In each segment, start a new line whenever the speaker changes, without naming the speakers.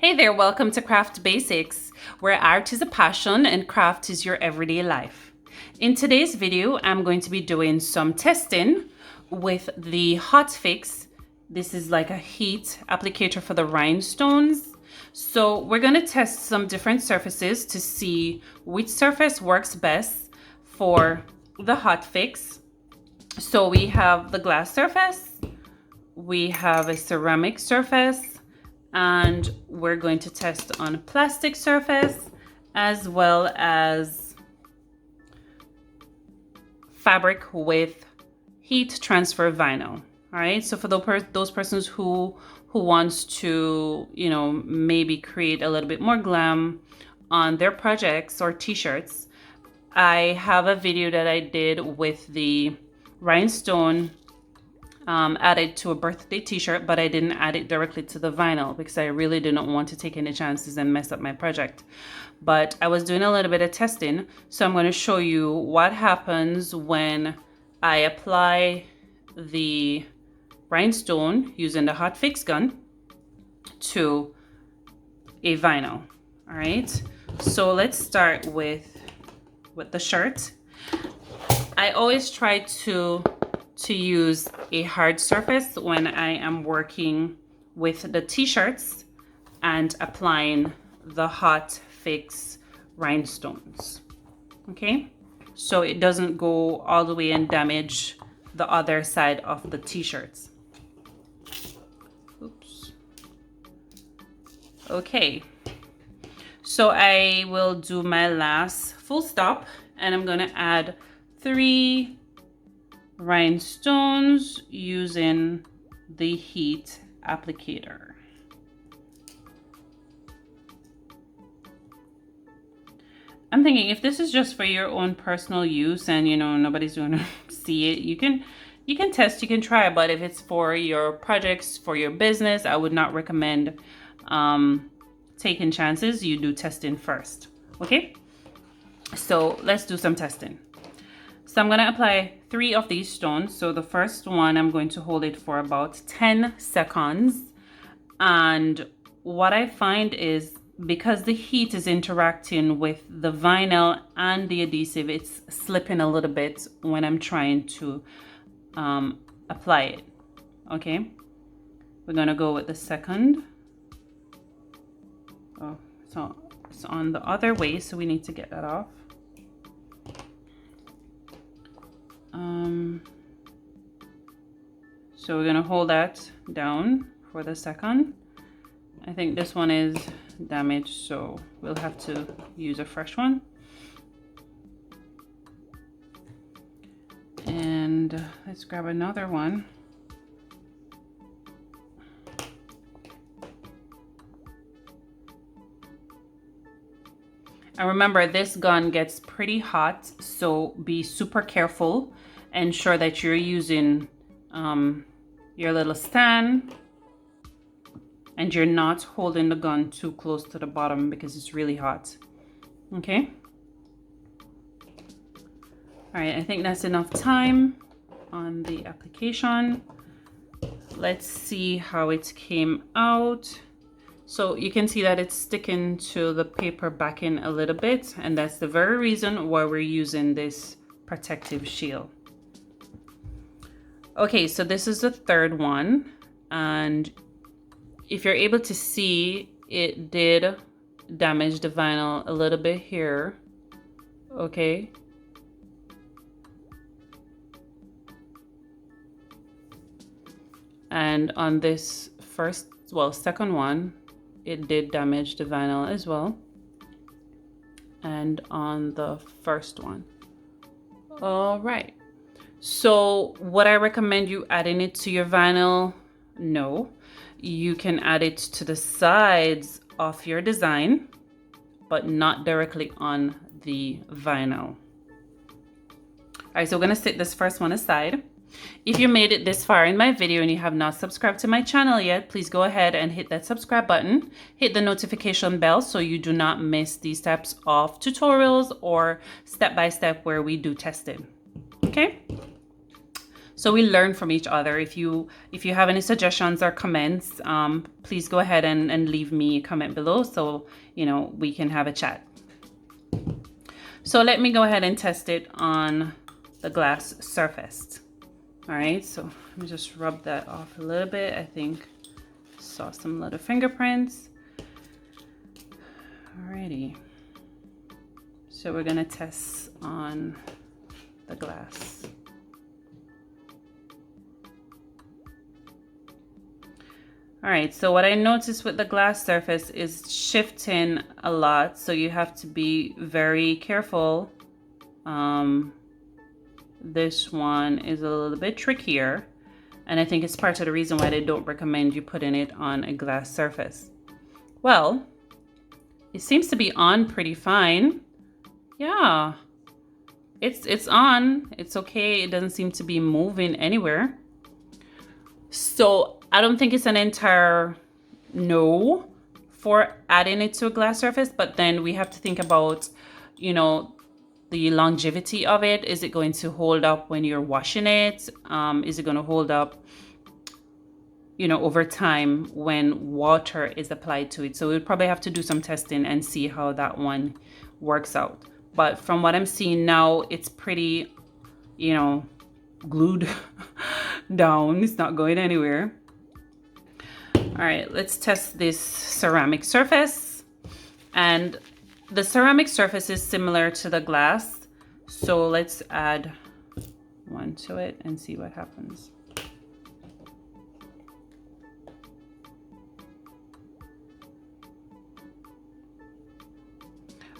Hey there, welcome to Craft Basics, where art is a passion and craft is your everyday life. In today's video, I'm going to be doing some testing with the Hotfix. This is like a heat applicator for the rhinestones. So we're going to test some different surfaces to see which surface works best for the Hotfix. So we have the glass surface, we have a ceramic surface, and we're going to test on a plastic surface as well as fabric with heat transfer vinyl. All right, so for those persons who wants to, maybe create a little bit more glam on their projects or t-shirts, I have a video that I did with the rhinestone added to a birthday t-shirt, but I didn't add it directly to the vinyl because I really didn't want to take any chances and mess up my project. But I was doing a little bit of testing, so I'm going to show you what happens when I apply the rhinestone using the Hotfix gun to a vinyl. All right, so let's start with the shirt. I always try to use a hard surface when I am working with the t-shirts and applying the Hotfix rhinestones. Okay, so it doesn't go all the way and damage the other side of the t-shirts. Oops. Okay, so I will do my last full stop and I'm gonna add 3 rhinestones using the heat applicator. I'm thinking if this is just for your own personal use and nobody's going to see it, you can test, you can try, but if it's for your projects, for your business, I would not recommend taking chances. You do testing first. Okay, so let's do some testing. So I'm going to apply 3 of these stones. So the first one, I'm going to hold it for about 10 seconds. And what I find is because the heat is interacting with the vinyl and the adhesive, it's slipping a little bit when I'm trying to apply it. Okay, we're going to go with the second. Oh, so it's on the other way, so we need to get that off. So we're gonna hold that down for the second. I think this one is damaged, so we'll have to use a fresh one. And let's grab another one. And remember, this gun gets pretty hot, so be super careful. Ensure that you're using your little stand and you're not holding the gun too close to the bottom because it's really hot. Okay. All right, I think that's enough time on the application. Let's see how it came out. So you can see that it's sticking to the paper backing a little bit, and that's the very reason why we're using this protective shield. Okay, so this is the third one, and if you're able to see, it did damage the vinyl a little bit here. Okay. And on this second one, it did damage the vinyl as well. And on the first one. All right. So would I recommend you adding it to your vinyl? No. You can add it to the sides of your design, but not directly on the vinyl. All right, so we're gonna set this first one aside. If you made it this far in my video and you have not subscribed to my channel yet, please go ahead and hit that subscribe button. Hit the notification bell so you do not miss these types of tutorials or step-by-step where we do testing. Okay? So we learn from each other. If you have any suggestions or comments, please go ahead and leave me a comment below, so you know we can have a chat. So let me go ahead and test it on the glass surface. All right, so let me just rub that off a little bit. I think I saw some little fingerprints. Alrighty, so we're gonna test on the glass. All right, so what I noticed with the glass surface is shifting a lot, so you have to be very careful. This one is a little bit trickier, and I think it's part of the reason why they don't recommend you putting it on a glass surface. Well, it seems to be on pretty fine. Yeah, it's on. It's okay. It doesn't seem to be moving anywhere. So I don't think it's an entire no for adding it to a glass surface, but then we have to think about, you know, the longevity of it. Is it going to hold up when you're washing it? Is it going to hold up, you know, over time when water is applied to it? So we'll probably have to do some testing and see how that one works out. But from what I'm seeing now, it's pretty, you know, glued down. It's not going anywhere. All right, let's test this ceramic surface. And the ceramic surface is similar to the glass. So let's add one to it and see what happens.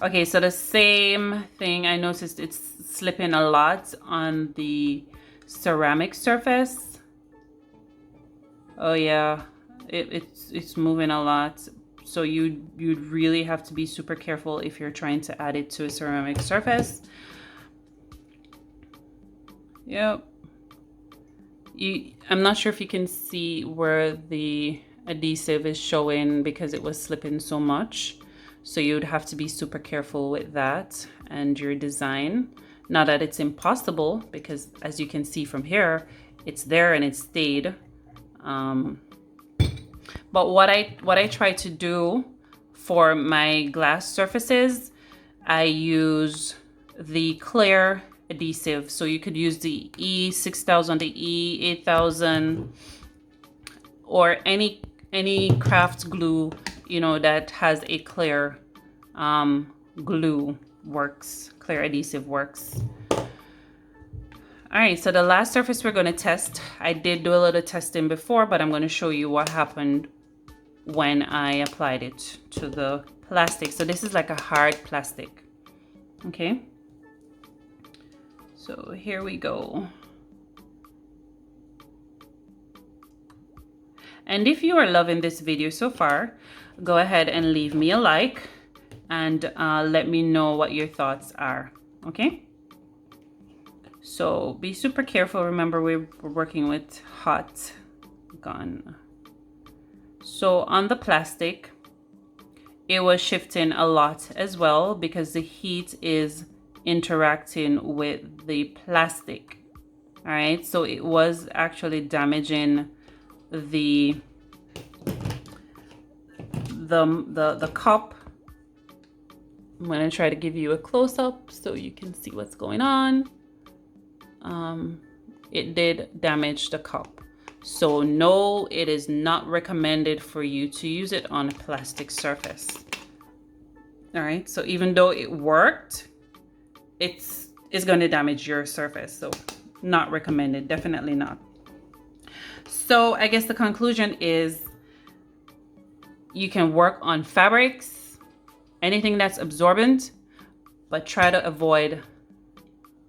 Okay, so the same thing, I noticed it's slipping a lot on the ceramic surface. Oh yeah, it's moving a lot. So you'd really have to be super careful if you're trying to add it to a ceramic surface. Yep. I'm not sure if you can see where the adhesive is showing because it was slipping so much. So you'd have to be super careful with that and your design. Not that it's impossible, because as you can see from here, it's there and it stayed. But what I try to do for my glass surfaces, I use the clear adhesive. So you could use the E6000, the E8000, or any craft glue, you know, that has a clear glue works, clear adhesive works. All right, so the last surface we're going to test, I did do a little testing before, but I'm going to show you what happened when I applied it to the plastic. So this is like a hard plastic. Okay, so here we go. And if you are loving this video so far, go ahead and leave me a like and let me know what your thoughts are. Okay, so be super careful. Remember, we're working with hot gun. So on the plastic, it was shifting a lot as well because the heat is interacting with the plastic. All right, so it was actually damaging the cup. I'm going to try to give you a close-up so you can see what's going on. It did damage the cup. So no, it is not recommended for you to use it on a plastic surface. All right, so even though it worked, it's going to damage your surface. So not recommended, definitely not. So I guess the conclusion is you can work on fabrics, anything that's absorbent, but try to avoid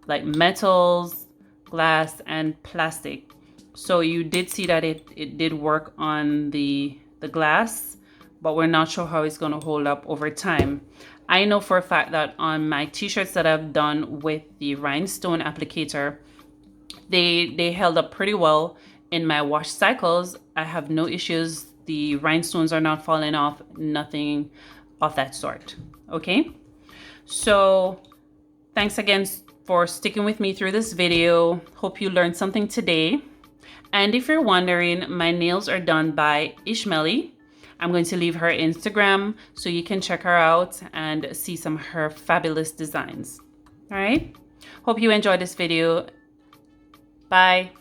like metals, glass, and plastic. So you did see that it did work on the glass, but we're not sure how it's going to hold up over time. I know for a fact that on my t-shirts that I've done with the Rhinestone applicator, they held up pretty well in my wash cycles. I have no issues. The rhinestones are not falling off, nothing of that sort. Okay, so thanks again for sticking with me through this video. Hope you learned something today. And if you're wondering, my nails are done by Ishmaeli. I'm going to leave her Instagram so you can check her out and see some of her fabulous designs. All right. Hope you enjoyed this video. Bye.